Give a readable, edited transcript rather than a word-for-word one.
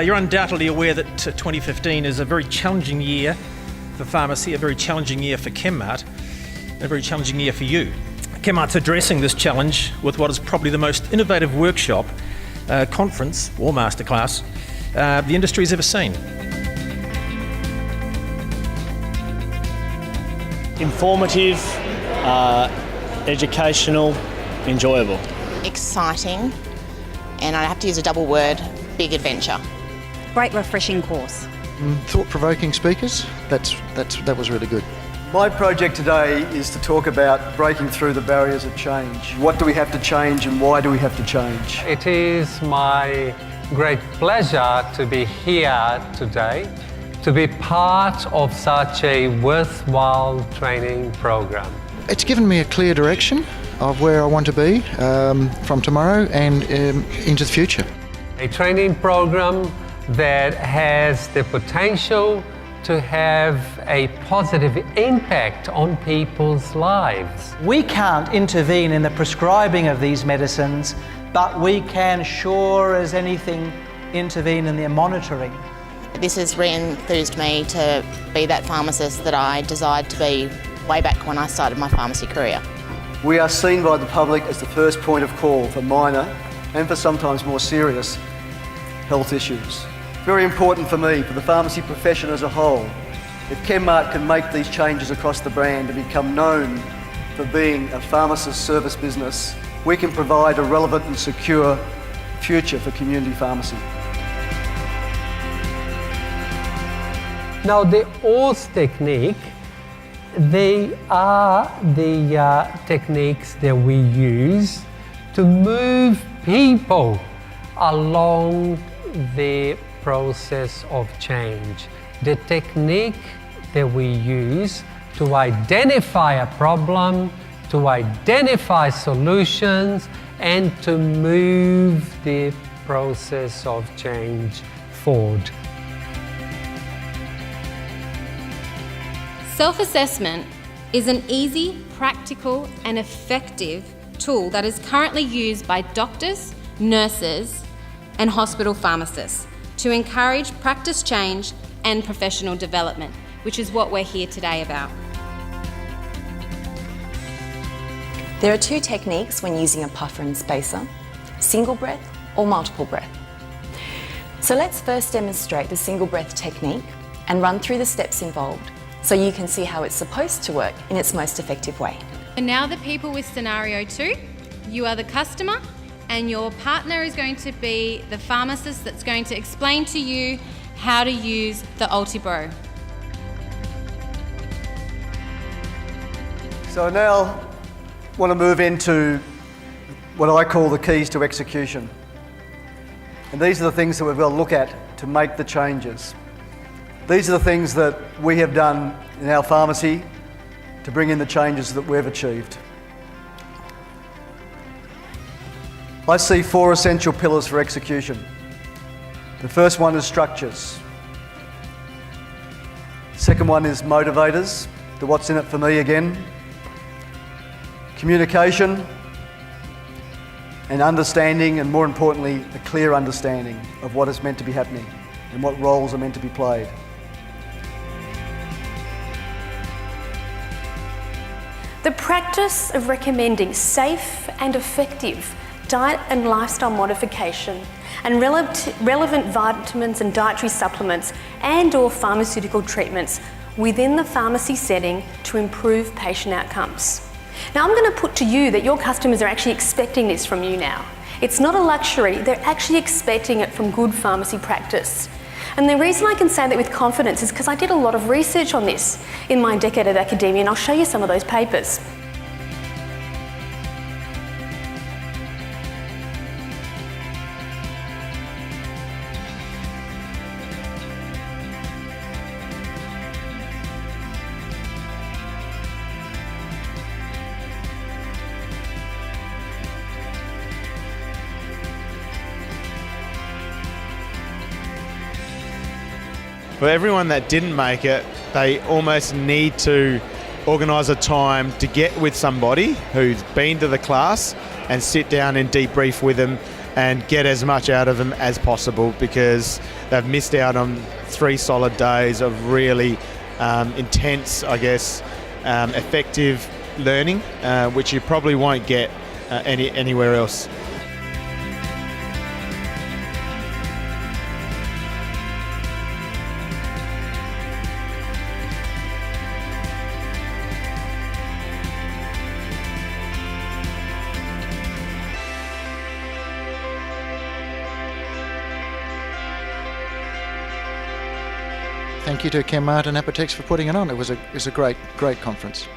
You're undoubtedly aware that 2015 is a very challenging year for pharmacy, a very challenging year for Chemmart, and a very challenging year for you. Chemmart's addressing this challenge with what is probably the most innovative workshop, conference or masterclass the industry's ever seen. Informative, educational, enjoyable. Exciting, and I have to use a double word, big adventure. Great refreshing course. Thought-provoking speakers, that was really good. My project today is to talk about breaking through the barriers of change. What do we have to change and why do we have to change? It is my great pleasure to be here today, to be part of such a worthwhile training program. It's given me a clear direction of where I want to be from tomorrow and into the future. A training program that has the potential to have a positive impact on people's lives. We can't intervene in the prescribing of these medicines, but we can, sure as anything, intervene in their monitoring. This has re-enthused me to be that pharmacist that I desired to be way back when I started my pharmacy career. We are seen by the public as the first point of call for minor and for sometimes more serious health issues. Very important for me, for the pharmacy profession as a whole. If Chemmart can make these changes across the brand and become known for being a pharmacist service business, we can provide a relevant and secure future for community pharmacy. Now, the OARS technique, they are the techniques that we use to move people along the process of change. The technique that we use to identify a problem, to identify solutions, and to move the process of change forward. Self-assessment is an easy, practical, and effective tool that is currently used by doctors, nurses, and hospital pharmacists to encourage practice change and professional development, which is what we're here today about. There are two techniques when using a puffer and spacer, single breath or multiple breath. So let's first demonstrate the single breath technique and run through the steps involved so you can see how it's supposed to work in its most effective way. And now the people with scenario 2, you are the customer and your partner is going to be the pharmacist that's going to explain to you how to use the Ultibro. So I now want to move into what I call the keys to execution. And these are the things that we've got to look at to make the changes. These are the things that we have done in our pharmacy to bring in the changes that we've achieved. I see 4 essential pillars for execution. The first one is structures. Second one is motivators, the what's in it for me again. Communication and understanding, and more importantly, a clear understanding of what is meant to be happening and what roles are meant to be played. The practice of recommending safe and effective diet and lifestyle modification and relevant vitamins and dietary supplements and/or pharmaceutical treatments within the pharmacy setting to improve patient outcomes. Now, I'm going to put to you that your customers are actually expecting this from you now. It's not a luxury, they're actually expecting it from good pharmacy practice. And the reason I can say that with confidence is because I did a lot of research on this in my decade of academia, and I'll show you some of those papers. For everyone that didn't make it, they almost need to organise a time to get with somebody who's been to the class and sit down and debrief with them and get as much out of them as possible, because they've missed out on 3 solid days of really intense, I guess, effective learning, which you probably won't get anywhere else. Thank you to Chemmart and Apotex for putting it on. It was a great conference.